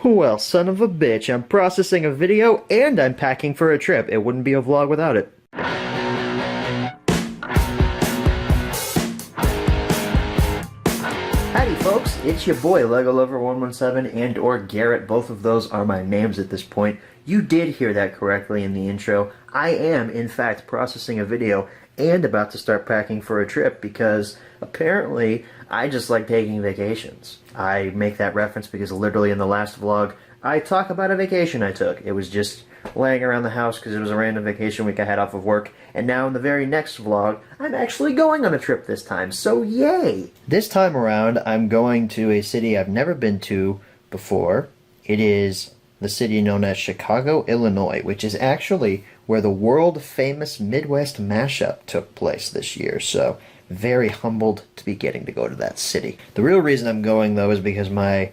Well, son of a bitch, I'm processing a video and I'm packing for a trip. It wouldn't be a vlog without it. Howdy folks, it's your boy LL117 and or Garrett. Both of those are my names at this point. You did hear that correctly in the intro. I am, in fact, processing a video and about to start packing for a trip because apparently I just like taking vacations. I make that reference because literally in the last vlog I talk about a vacation I took. It was just laying around the house because it was a random vacation week I had off of work, and now in the very next vlog I'm actually going on a trip this time, so yay! This time around I'm going to a city I've never been to before. It is the city known as Chicago, Illinois, which is actually where the world-famous Midwest mashup took place this year, so very humbled to be getting to go to that city. The real reason I'm going, though, is because my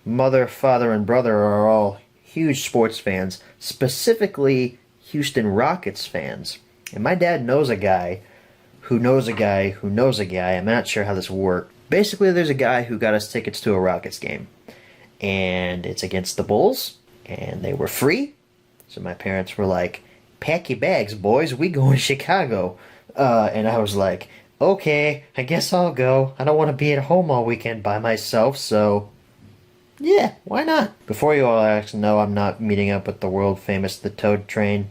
mother, father, and brother are all huge sports fans, specifically Houston Rockets fans. And my dad knows a guy who knows a guy who knows a guy. I'm not sure how this worked. Basically, there's a guy who got us tickets to a Rockets game. And it's against the Bulls, and they were free. So my parents were like, pack your bags, boys, we going to Chicago. And I was like, okay, I guess I'll go. I don't want to be at home all weekend by myself, so yeah, why not? Before you all actually know, I'm not meeting up with the world-famous The Toad Train.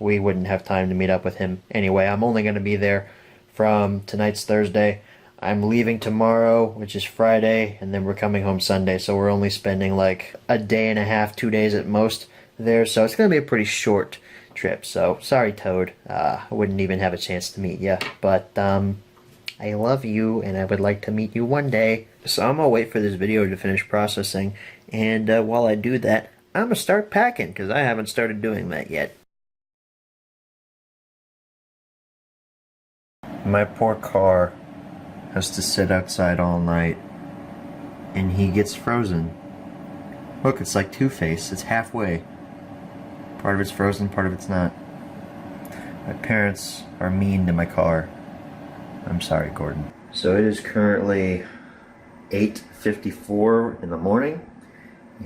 We wouldn't have time to meet up with him anyway. I'm only going to be there from tonight's Thursday. I'm leaving tomorrow, which is Friday, and then we're coming home Sunday, so we're only spending like a day and a half, 2 days at most there, so it's going to be a pretty short trip. So, sorry, Toad. I wouldn't even have a chance to meet you, but I love you, and I would like to meet you one day. So I'm going to wait for this video to finish processing, and while I do that, I'm going to start packing, because I haven't started doing that yet. My poor car has to sit outside all night, and he gets frozen. Look, it's like Two-Face. It's halfway. Part of it's frozen, part of it's not. My parents are mean to my car. I'm sorry, Gordon. So it is currently 8:54 in the morning,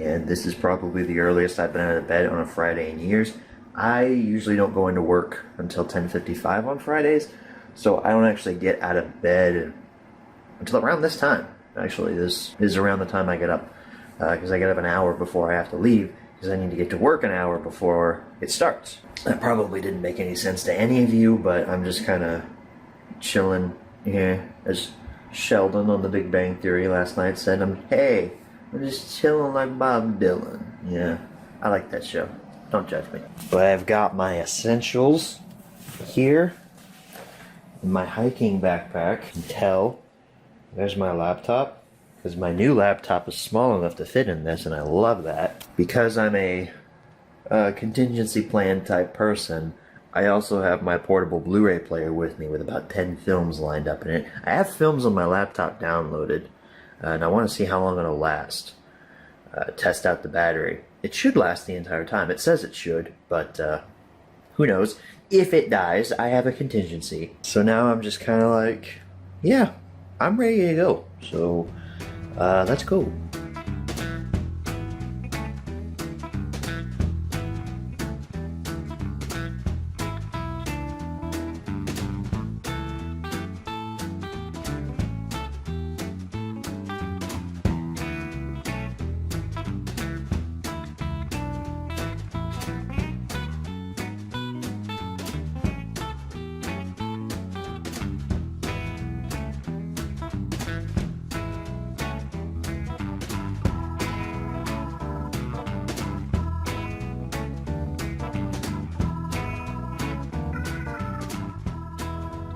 and this is probably the earliest I've been out of bed on a Friday in years. I usually don't go into work until 10:55 on Fridays, so I don't actually get out of bed until around this time. Actually, this is around the time I get up, because I get up an hour before I have to leave, because I need to get to work an hour before it starts. That probably didn't make any sense to any of you, but I'm just kind of chilling here, as Sheldon on The Big Bang Theory last night said. Hey, I'm just chilling like Bob Dylan. Yeah, I like that show. Don't judge me. But I've got my essentials here in my hiking backpack. You can tell there's my laptop, because my new laptop is small enough to fit in this, and I love that. Because I'm a contingency plan type person, I also have my portable Blu-ray player with me with about 10 films lined up in it. I have films on my laptop downloaded, and I want to see how long it'll last. Test out the battery. It should last the entire time. It says it should, but who knows. If it dies, I have a contingency. So now I'm just kind of like, yeah, I'm ready to go. So let's go.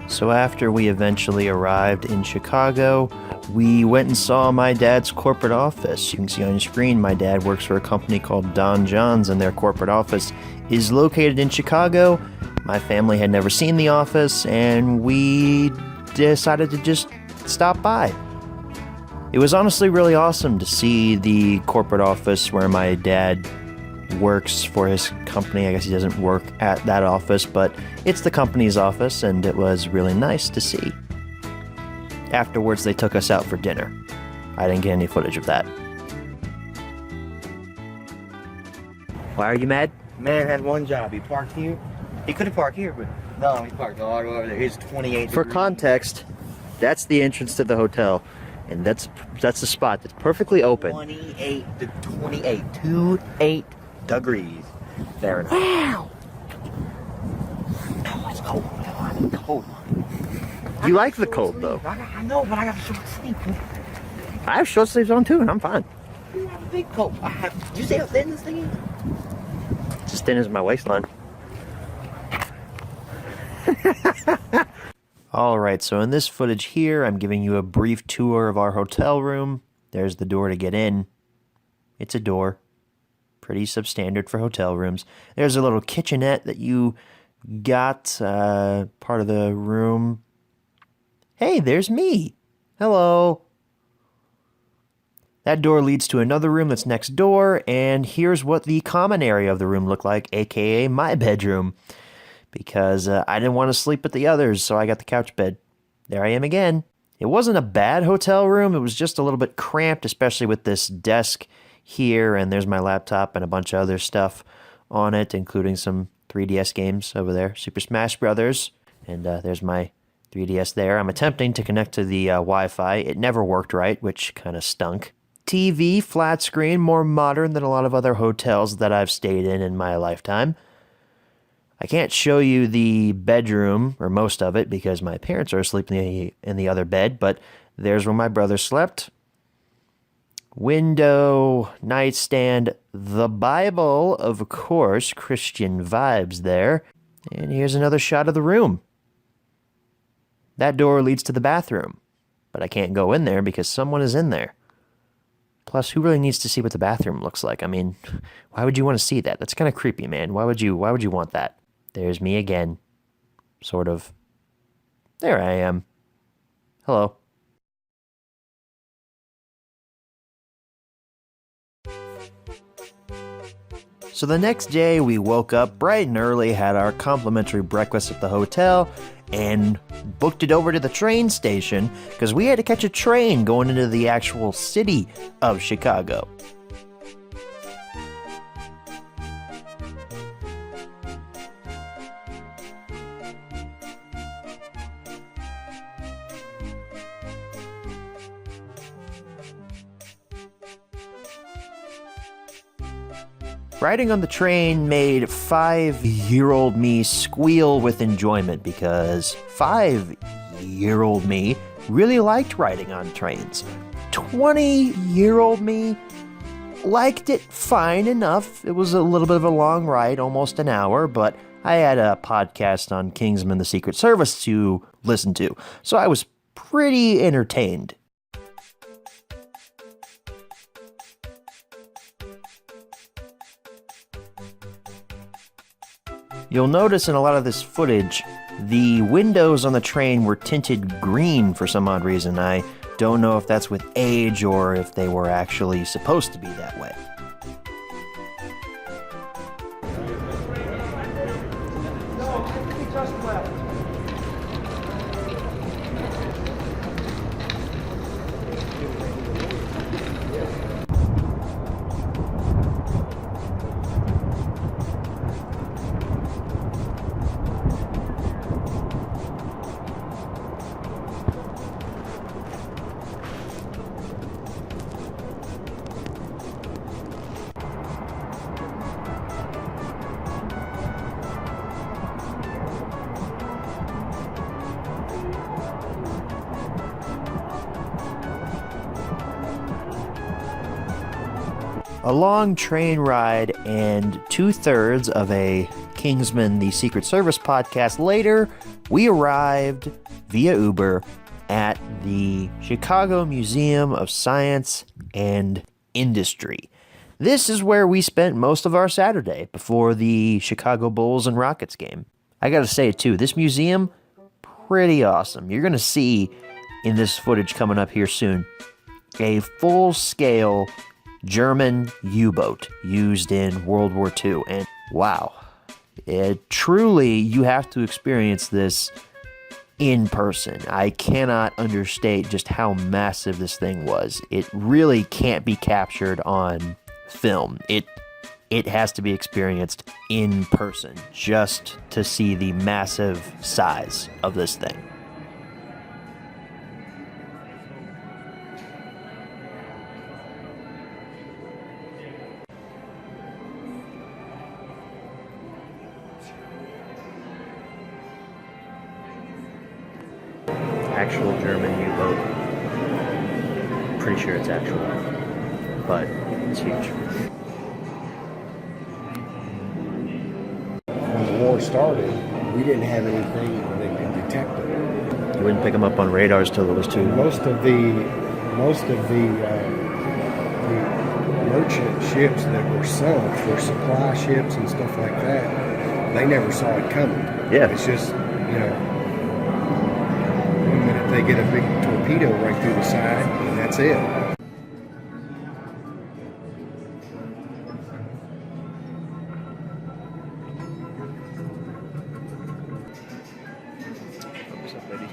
So after we eventually arrived in Chicago, we went and saw my dad's corporate office. You can see on your screen my dad works for a company called Don John's, and their corporate office is located in Chicago. My family had never seen the office, and we decided to just stop by. It was honestly really awesome to see the corporate office where my dad works for his company. I guess he doesn't work at that office, but it's the company's office, and it was really nice to see. Afterwards, they took us out for dinner. I didn't get any footage of that. Why are you mad? Man had one job. He parked here. He could have parked here, but no, he parked all the way over there. It's 28 For degrees. context, that's the entrance to the hotel, and that's the spot that's perfectly open. 28 degrees. Fahrenheit. Wow! No, it's cold. It's cold. You like the cold, though. I know, but I got a short sleeve. I have short sleeves on, too, and I'm fine. You have a big coat. Did you see how thin this thing is? It's as thin as my waistline. Alright, so in this footage here, I'm giving you a brief tour of our hotel room. There's the door to get in. It's a door. Pretty substandard for hotel rooms. There's a little kitchenette that you got, part of the room. Hey, there's me. Hello. That door leads to another room that's next door, and here's what the common area of the room looked like, aka my bedroom. Because I didn't want to sleep with the others, so I got the couch bed. There I am again. It wasn't a bad hotel room, it was just a little bit cramped, especially with this desk here, and there's my laptop and a bunch of other stuff on it, including some 3DS games over there, Super Smash Brothers, and there's my 3DS there. I'm attempting to connect to the Wi-Fi. It never worked right, which kind of stunk. TV, flat screen, more modern than a lot of other hotels that I've stayed in my lifetime. I can't show you the bedroom, or most of it, because my parents are asleep in the other bed, but there's where my brother slept. Window, nightstand, the Bible, of course, Christian vibes there. And here's another shot of the room. That door leads to the bathroom, but I can't go in there because someone is in there. Plus, who really needs to see what the bathroom looks like? I mean, why would you want to see that? That's kind of creepy, man. Why would you want that? There's me again. Sort of. There I am. Hello. So the next day, we woke up bright and early, had our complimentary breakfast at the hotel, and booked it over to the train station because we had to catch a train going into the actual city of Chicago. Riding on the train made 5-year-old me squeal with enjoyment because 5-year-old me really liked riding on trains. 20-year-old me liked it fine enough. It was a little bit of a long ride, almost an hour, but I had a podcast on Kingsman the Secret Service to listen to, so I was pretty entertained. You'll notice in a lot of this footage, the windows on the train were tinted green for some odd reason. I don't know if that's with age or if they were actually supposed to be that way. A long train ride and 2/3 of a Kingsman the Secret Service podcast later, we arrived via Uber at the Chicago Museum of Science and Industry. This is where we spent most of our Saturday before the Chicago Bulls and Rockets game. I gotta say it too, this museum, pretty awesome. You're gonna see in this footage coming up here soon, a full-scale German U-boat used in World War II, and wow, truly you have to experience this in person. I cannot understate just how massive this thing was. It really can't be captured on film. It it has to be experienced in person just to see the massive size of this thing. Actual German U-boat. Pretty sure it's actual, but it's huge. When the war started, we didn't have anything that could detect it. You wouldn't pick them up on radars till it was too. Most of the merchant ships that were sunk were supply ships and stuff like that. They never saw it coming. Yeah. It's just, one minute they get a big torpedo right through the side, and that's it. What's up, baby?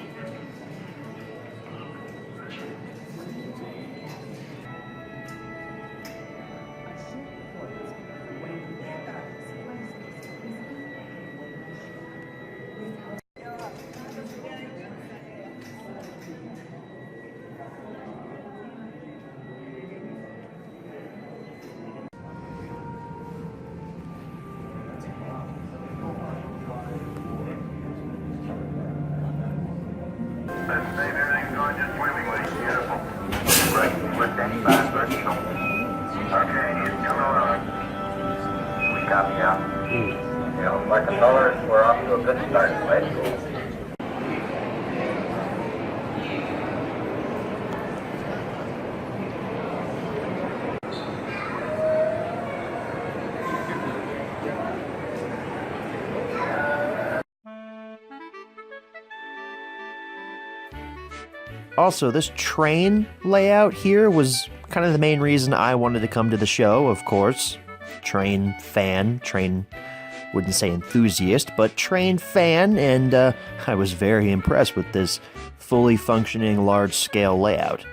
Everything's going just swimmingly. Beautiful. Right, with that fast vertical. Okay, he's coming on. We copy out. Like a dollar, we're off to a good start. Let's go. Also, this train layout here was kind of the main reason I wanted to come to the show, of course. Train fan, wouldn't say enthusiast, but train fan, and I was very impressed with this fully functioning large-scale layout.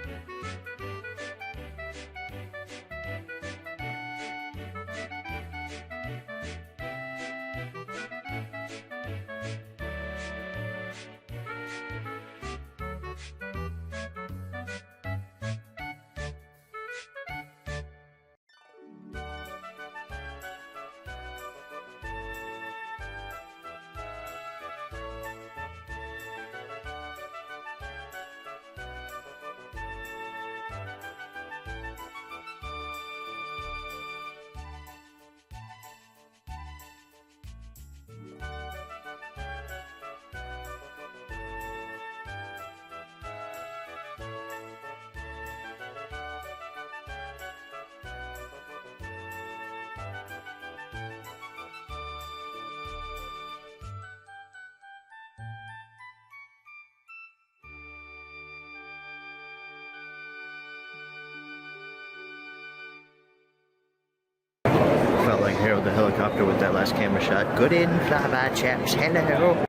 Felt like Harold the Helicopter with that last camera shot. Good in, flyby chaps. Hello.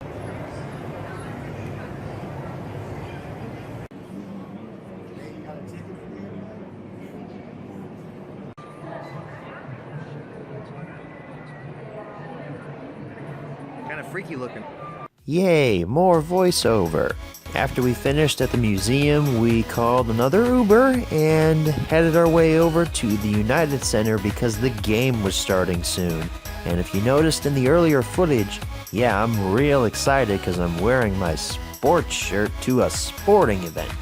Kind of freaky looking. Yay, more voiceover. After we finished at the museum, we called another Uber and headed our way over to the United Center because the game was starting soon. And if you noticed in the earlier footage, yeah, I'm real excited because I'm wearing my sports shirt to a sporting event.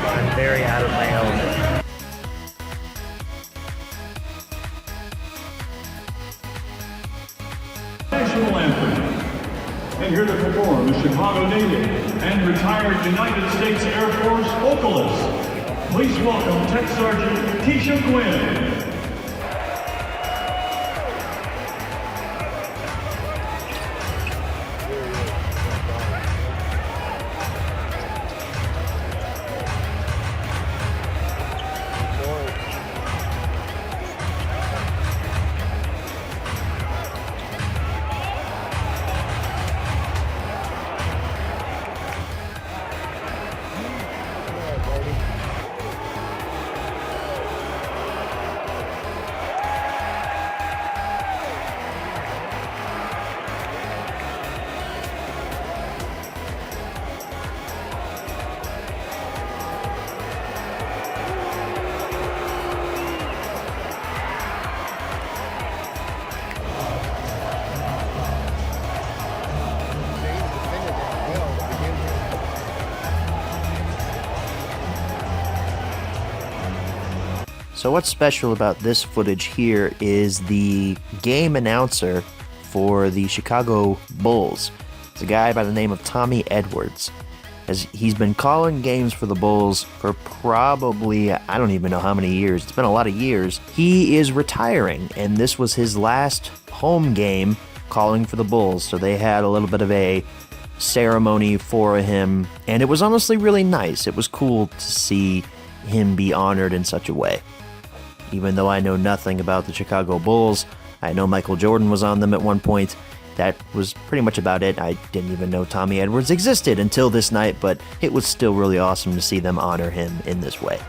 I'm very out of my element. here to perform the Chicago native and retired United States Air Force vocalist. Please welcome Tech Sergeant Keisha Quinn. So what's special about this footage here is the game announcer for the Chicago Bulls. It's a guy by the name of Tommy Edwards. As he's been calling games for the Bulls for probably, I don't even know how many years. It's been a lot of years. He is retiring, and this was his last home game calling for the Bulls. So they had a little bit of a ceremony for him, and it was honestly really nice. It was cool to see him be honored in such a way. Even though I know nothing about the Chicago Bulls, I know Michael Jordan was on them at one point. That was pretty much about it. I didn't even know Tommy Edwards existed until this night, but it was still really awesome to see them honor him in this way.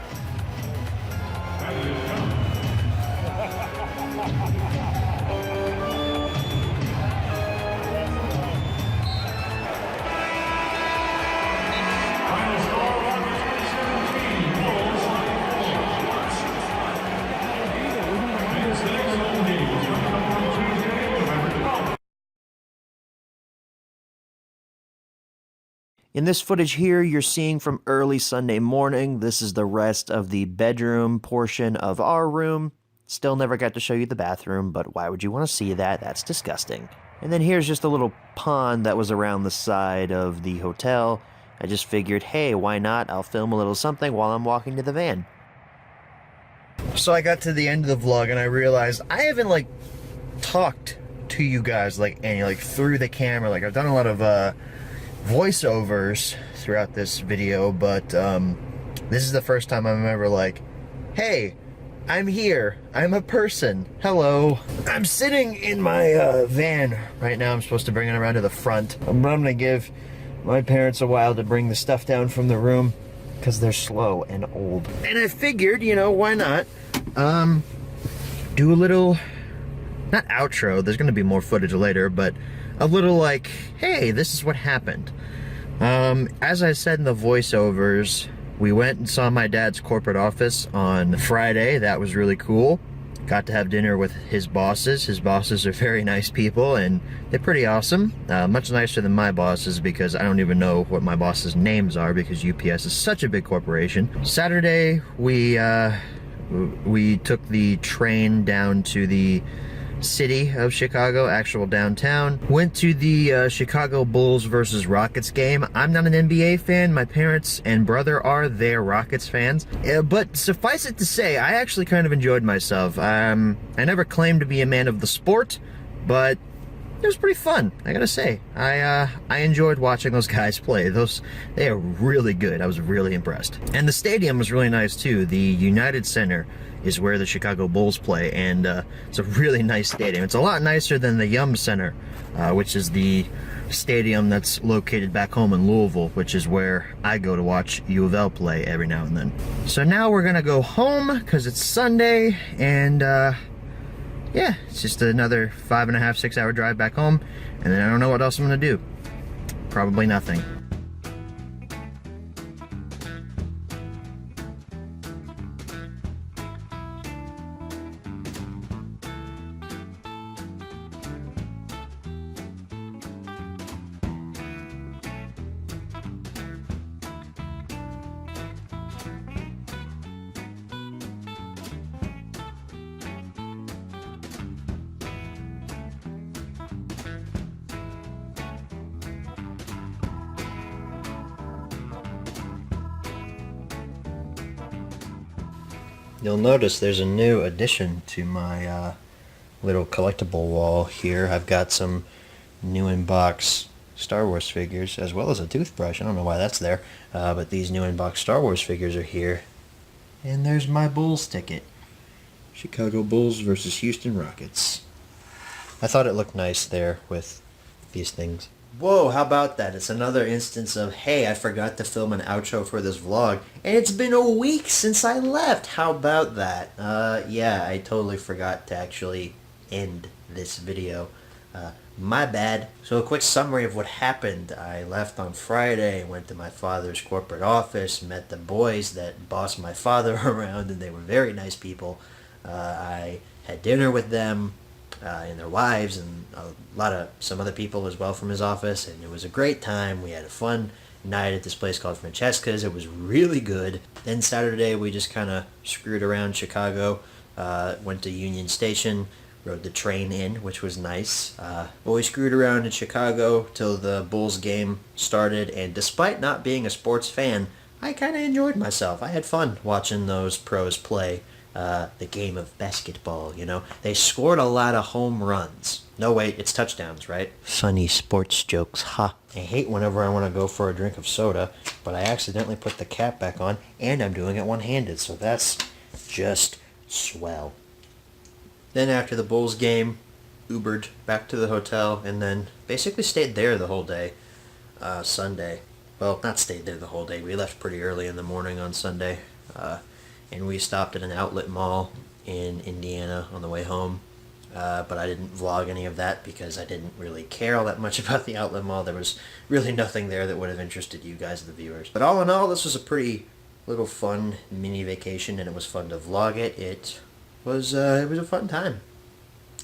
In this footage here, you're seeing from early Sunday morning. This is the rest of the bedroom portion of our room. Still never got to show you the bathroom, but why would you want to see that? That's disgusting. And then here's just a little pond that was around the side of the hotel. I just figured, hey, why not? I'll film a little something while I'm walking to the van. So I got to the end of the vlog and I realized I haven't like talked to you guys like through the camera. Like I've done a lot of voiceovers throughout this video, but this is the first time I'm ever like, hey, I'm here, I'm a person, hello. I'm sitting in my van right now. I'm supposed to bring it around to the front. I'm gonna give my parents a while to bring the stuff down from the room because they're slow and old. And I figured, you know, why not do a little, not outro, there's gonna be more footage later, but a little like, hey, this is what happened. As I said in the voiceovers, we went and saw my dad's corporate office on Friday. That was really cool. Got to have dinner with his bosses. His bosses are very nice people, and they're pretty awesome. Much nicer than my bosses, because I don't even know what my bosses' names are, because UPS is such a big corporation. Saturday, we took the train down to the city of Chicago, actual downtown. Went to the Chicago Bulls versus Rockets game. I'm not an NBA fan. My parents and brother are. They're Rockets fans. But suffice it to say, I actually kind of enjoyed myself. I never claimed to be a man of the sport, but it was pretty fun, I gotta say. I enjoyed watching those guys play. They are really good. I was really impressed. And the stadium was really nice too. The United Center is where the Chicago Bulls play, and it's a really nice stadium. It's a lot nicer than the Yum Center, which is the stadium that's located back home in Louisville, which is where I go to watch U of L play every now and then. So now we're gonna go home because it's Sunday, and yeah, it's just another 5.5, 6 hour drive back home, and then I don't know what else I'm gonna do. Probably nothing. You'll notice there's a new addition to my little collectible wall here. I've got some new in-box Star Wars figures, as well as a toothbrush. I don't know why that's there, but these new in-box Star Wars figures are here. And there's my Bulls ticket. Chicago Bulls versus Houston Rockets. I thought it looked nice there with these things. Whoa, how about that? It's another instance of, hey, I forgot to film an outro for this vlog, and it's been a week since I left. How about that? Yeah, I totally forgot to actually end this video. My bad. So a quick summary of what happened. I left on Friday, went to my father's corporate office, met the boys that boss my father around, and they were very nice people. I had dinner with them and their wives and some other people as well from his office, and it was a great time. We had a fun night at this place called Francesca's. It was really good. Then Saturday we just kind of screwed around Chicago, went to Union Station, rode the train in, which was nice. We screwed around in Chicago till the Bulls game started, and despite not being a sports fan, I kind of enjoyed myself. I had fun watching those pros play the game of basketball, you know. They scored a lot of home runs. No, wait, it's touchdowns, right? Funny sports jokes, ha. I hate whenever I want to go for a drink of soda, but I accidentally put the cap back on, and I'm doing it one-handed, so that's just swell. Then after the Bulls game, Ubered back to the hotel, and then basically stayed there the whole day, Sunday. Well, not stayed there the whole day. We left pretty early in the morning on Sunday, and we stopped at an outlet mall in Indiana on the way home. But I didn't vlog any of that because I didn't really care all that much about the outlet mall. There was really nothing there that would have interested you guys, the viewers. But all in all, this was a pretty little fun mini vacation, and it was fun to vlog it. It was a fun time.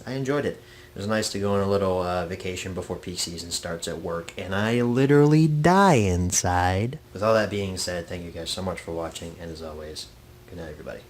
I enjoyed it. It was nice to go on a little vacation before peak season starts at work, and I literally die inside. With all that being said, thank you guys so much for watching, and as always, good night, everybody.